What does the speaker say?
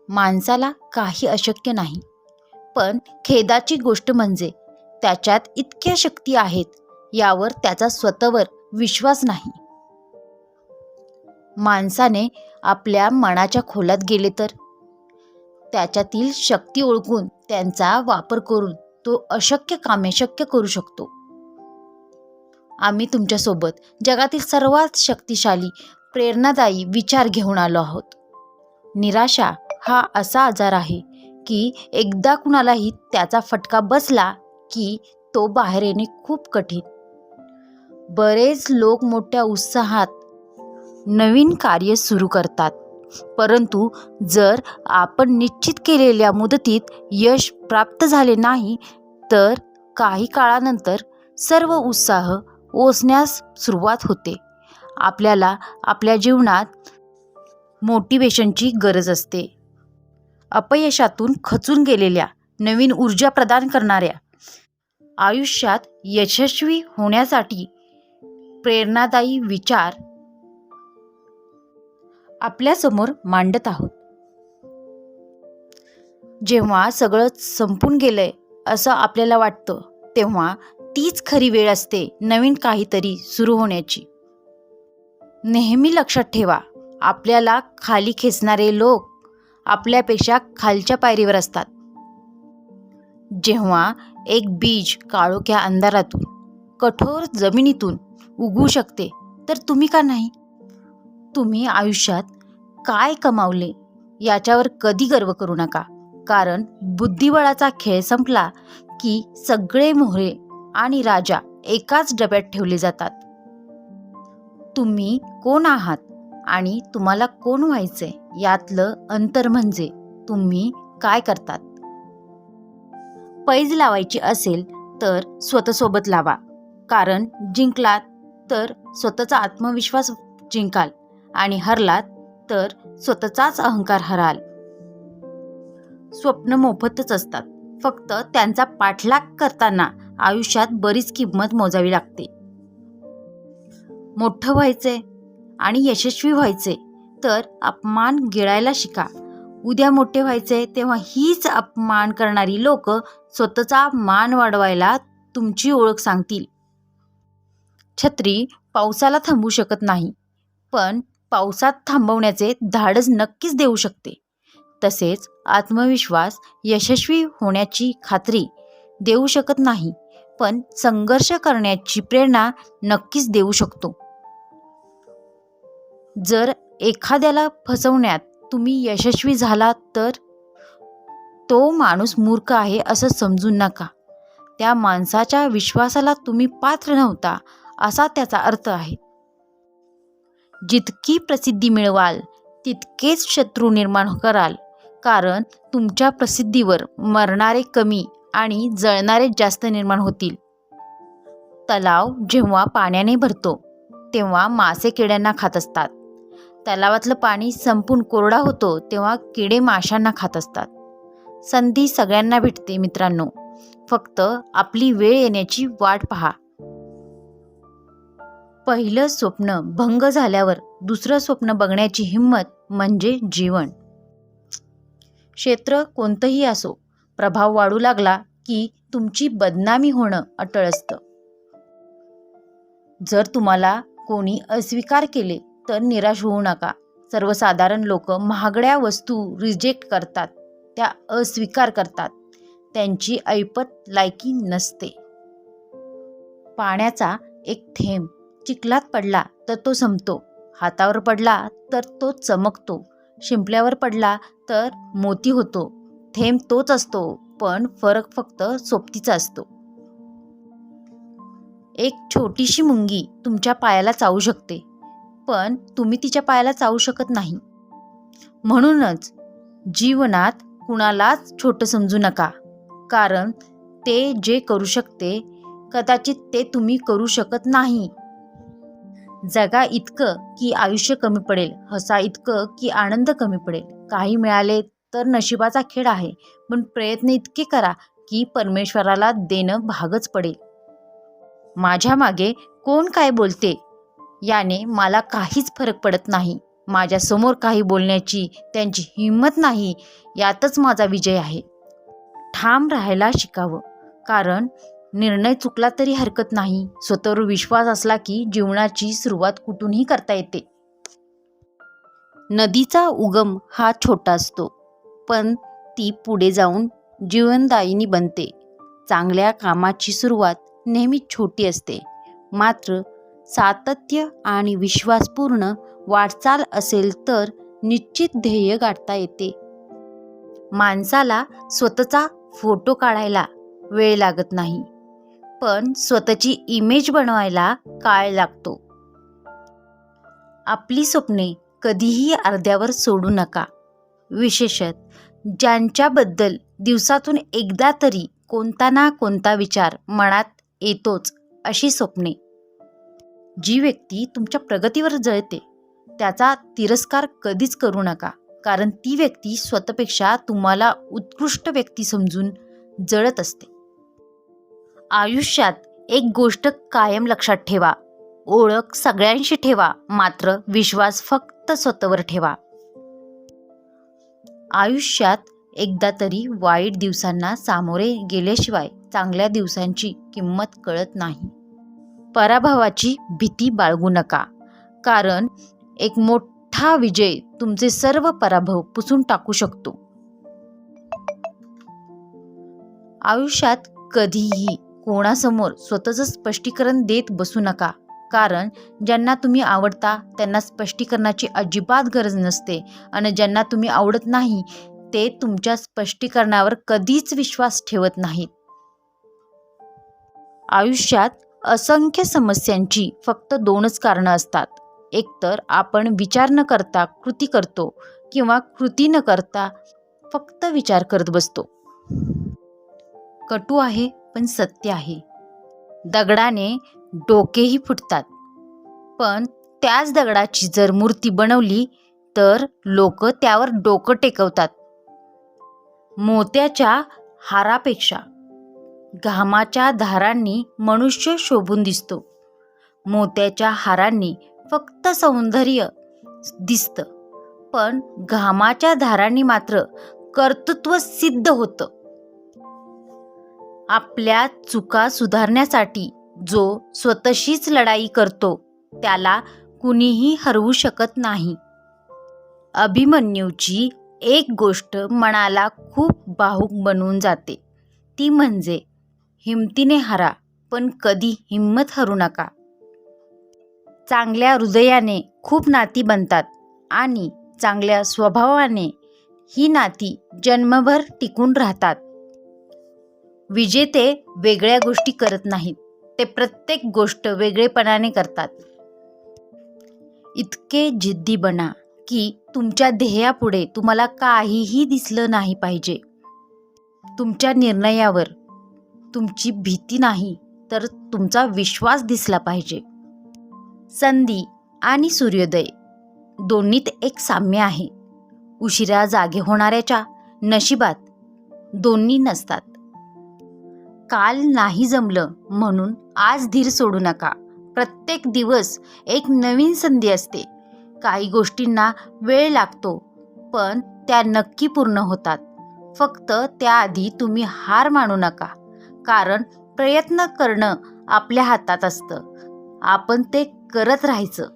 माणसाला काही अशक्य नाही, पण खेदाची गोष्ट म्हणजे त्याच्यात इतक्या शक्ती आहेत यावर त्याचा स्वतःवर विश्वास नाही. माणसाने आपल्या मनाच्या खोलात गेले तर त्याच्यातील शक्ती ओळखून त्यांचा वापर करून तो अशक्य कामे शक्य करू शकतो. आम्ही तुमच्यासोबत जगातील सर्वात शक्तिशाली प्रेरणादायी विचार घेऊन आलो आहोत. निराशा हा असा आजार आहे की एकदा कुणालाही त्याचा फटका बसला की तो बाहेर येणे खूप कठीण. बरेच लोक मोठ्या उत्साहात नवीन कार्य सुरू करतात, परंतु जर आपण निश्चित केलेल्या मुदतीत यश प्राप्त झाले नाही तर काही काळानंतर सर्व उत्साह ओसण्यास सुरुवात होते. आपल्याला आपल्या जीवनात मोटिवेशनची गरज असते. अपयशातून खचून गेलेल्या नवीन ऊर्जा प्रदान करणाऱ्या आयुष्यात यशस्वी होण्यासाठी प्रेरणादायी विचार आपल्यासमोर मांडत आहोत. जेव्हा सगळं संपून गेलंय असं आपल्याला वाटतं तेव्हा तीच खरी वेळ असते नवीन काहीतरी सुरू होण्याची. नेहमी लक्षात ठेवा, आपल्याला खाली खेचणारे लोक आपल्यापेक्षा खालच्या पायरीवर असतात. जेव्हा एक बीज काळोख्या अंधारातून कठोर जमिनीतून उगवू शकते तर तुम्ही का नाही? तुम्ही आयुष्यात काय कमावले याच्यावर कधी गर्व करू नका, कारण बुद्धिबळाचा खेळ संपला की सगळे मोहरे आणि राजा एकाच डब्यात ठेवले जातात. तुम्ही कोण आहात आणि तुम्हाला कोण व्हायचंय यातलं अंतर म्हणजे तुम्ही काय करतात. पैज लावायची असेल तर स्वतःसोबत लावा, कारण जिंकलात तर स्वतःचा आत्मविश्वास जिंकाल आणि हरलात तर स्वतःचाच अहंकार हराल. स्वप्न मोफतच असतात, फक्त त्यांचा पाठलाग करताना आयुष्यात बरीच किंमत मोजावी लागते. मोठं व्हायचे आणि यशस्वी व्हायचे तर अपमान गिळायला शिका. उद्या मोठे व्हायचे तेव्हा हीच अपमान करणारी लोक स्वतःचा मान वाढवायला तुमची ओळख सांगतील. छत्री पावसाला थांबवू शकत नाही, पण पावसात थांबवण्याचे धाडस नक्कीच देऊ शकते. तसेच आत्मविश्वास यशस्वी होण्याची खात्री देऊ शकत नाही, पण संघर्ष करण्याची प्रेरणा नक्कीच देऊ शकतो. जर एखाद्याला फसवण्यात तुम्ही यशस्वी झालात तर तो माणूस मूर्ख आहे असं समजू नका. त्या माणसाच्या विश्वासाला तुम्ही पात्र नव्हता असा त्याचा अर्थ आहे. जितकी प्रसिद्धी मिळवाल तितकेच शत्रू निर्माण कराल, कारण तुमच्या प्रसिद्धीवर मरणारे कमी आणि जळणारे जास्त निर्माण होतील. तलाव जेव्हा पाण्याने भरतो तेव्हा मासे किड्यांना खात असतात. तलावातलं पाणी संपून कोरडा होतो तेव्हा किडे माशांना खात असतात. संधी सगळ्यांना भेटते मित्रांनो, फक्त आपली वेळ येण्याची वाट पहा. पहिलं स्वप्न भंग झाल्यावर दुसरं स्वप्न बघण्याची हिंमत म्हणजे जीवन. क्षेत्र कोणतंही असो, प्रभाव वाढू लागला की तुमची बदनामी होणं अटळ असतं. जर तुम्हाला कोणी अस्वीकार केले तर निराश होऊ नका. सर्वसाधारण लोक महागड्या वस्तू रिजेक्ट करतात, त्या अस्वीकार करतात. त्यांची ऐपत लायकी नसते. पाण्याचा एक थेंब चिखलात पडला तर तो संपतो, हातावर पडला तर तो चमकतो, शिंपल्यावर पडला तर मोती होतो. थेंब तोच असतो, पण फरक फक्त सोबतीचा असतो. एक छोटीशी मुंगी तुमच्या पायाला चावू शकते, पण तुम्ही तिच्या पायाला चावू शकत नाही. म्हणूनच जीवनात कुणालाच छोटं समजू नका, कारण ते जे करू शकते कदाचित ते तुम्ही करू शकत नाही. जगा इतकं की आयुष्य कमी पडेल, हसा इतकं की आनंद कमी पडेल. काही मिळाले तर नशिबाचा खेळ आहे, पण प्रयत्न इतके करा की परमेश्वराला देणं भागच पडेल. माझ्या मागे कोण काय बोलते याने मला काहीच फरक पडत नाही. माझ्यासमोर काही बोलण्याची त्यांची हिंमत नाही, यातच माझा विजय आहे. ठाम राहायला शिकावं, कारण निर्णय चुकला तरी हरकत नाही. स्वतःवर विश्वास असला की जीवनाची सुरुवात कुठूनही करता येते. नदीचा उगम हा छोटा असतो, पण ती पुढे जाऊन जीवनदायिनी बनते. चांगल्या कामाची सुरुवात नेहमी छोटी असते, मात्र सातत्य आणि विश्वासपूर्ण वाटचाल असेल तर निश्चित ध्येय गाठता येते. माणसाला स्वतःचा फोटो काढायला वेळ लागत नाही, पण स्वतःची इमेज बनवायला काळ लागतो. आपली स्वप्ने कधीही अर्ध्यावर सोडू नका. विशेषतः ज्यांच्याबद्दल दिवसातून एकदा तरी कोणता ना कोणता विचार मनात येतोच, अशी स्वप्ने. जी व्यक्ती तुमच्या प्रगतीवर जळते त्याचा तिरस्कार कधीच करू नका, कारण ती व्यक्ती स्वतःपेक्षा तुम्हाला उत्कृष्ट व्यक्ती समजून जळत असते. आयुष्यात एक गोष्ट कायम लक्षात ठेवा, ओळख सगळ्यांशी ठेवा, मात्र विश्वास फक्त स्वतःवर ठेवा. आयुष्यात एकदा तरी वाईट दिवसांना सामोरे गेल्याशिवाय चांगल्या दिवसांची किंमत कळत नाही. पराभवाची भीती बाळगू नका, कारण एक मोठा विजय तुमचे सर्व पराभव पुसून टाकू शकतो. आयुष्यात कधीही कोणासमोर स्वतःचं स्पष्टीकरण देत बसू नका, कारण ज्यांना तुम्ही आवडता त्यांना स्पष्टीकरणाची अजिबात गरज नसते, आणि ज्यांना तुम्ही आवडत नाही ते तुमच्या स्पष्टीकरणावर कधीच विश्वास ठेवत नाहीत. आयुष्यात असंख्य समस्यांची फक्त दोनच कारणं असतात. एकतर आपण विचार न करता कृती करतो, किंवा कृती न करता फक्त विचार करत बसतो. कटू आहे पण सत्य आहे. दगडाने डोकेही फुटतात, पण त्याच दगडाची जर मूर्ती बनवली तर लोक त्यावर डोकं टेकवतात. मोत्याच्या हारापेक्षा घामाच्या धारांनी मनुष्य शोभून दिसतो. मोत्याच्या हारांनी फक्त सौंदर्य दिसतं, पण घामाच्या धारांनी मात्र कर्तृत्व सिद्ध होतं. आपल्या चुका सुधारण्यासाठी जो स्वतःशीच लढाई करतो त्याला कुणीही हरवू शकत नाही. अभिमन्यूची एक गोष्ट मनाला खूप भावूक बनवून जाते, ती म्हणजे हिमतीने हरा पण कधी हिंमत हरू नका. चांगल्या हृदयाने खूप नाती बनतात, आणि चांगल्या स्वभावाने ही नाती जन्मभर टिकून राहतात. विजेते वेगळ्या गोष्टी करत नाहीत, ते प्रत्येक गोष्ट वेगळेपणाने करतात. इतके जिद्दी बना की तुमच्या ध्येयापुढे तुम्हाला काहीही दिसलं नाही पाहिजे. तुमच्या निर्णयावर तुमची भीती नाही तर तुमचा विश्वास दिसला पाहिजे. संधी आणि सूर्योदय दोन्हीत एक साम्य आहे. उशिरा जागे होणाऱ्याच्या नशिबात दोन्ही नसतात. काल नाही जमलं म्हणून आज धीर सोडू नका. प्रत्येक दिवस एक नवीन संधी असते. काही गोष्टींना वेळ लागतो, पण त्या नक्की पूर्ण होतात. फक्त त्याआधी तुम्ही हार मानू नका, कारण प्रयत्न करणं आपल्या हातात असतं. आपण ते करत राहायचं.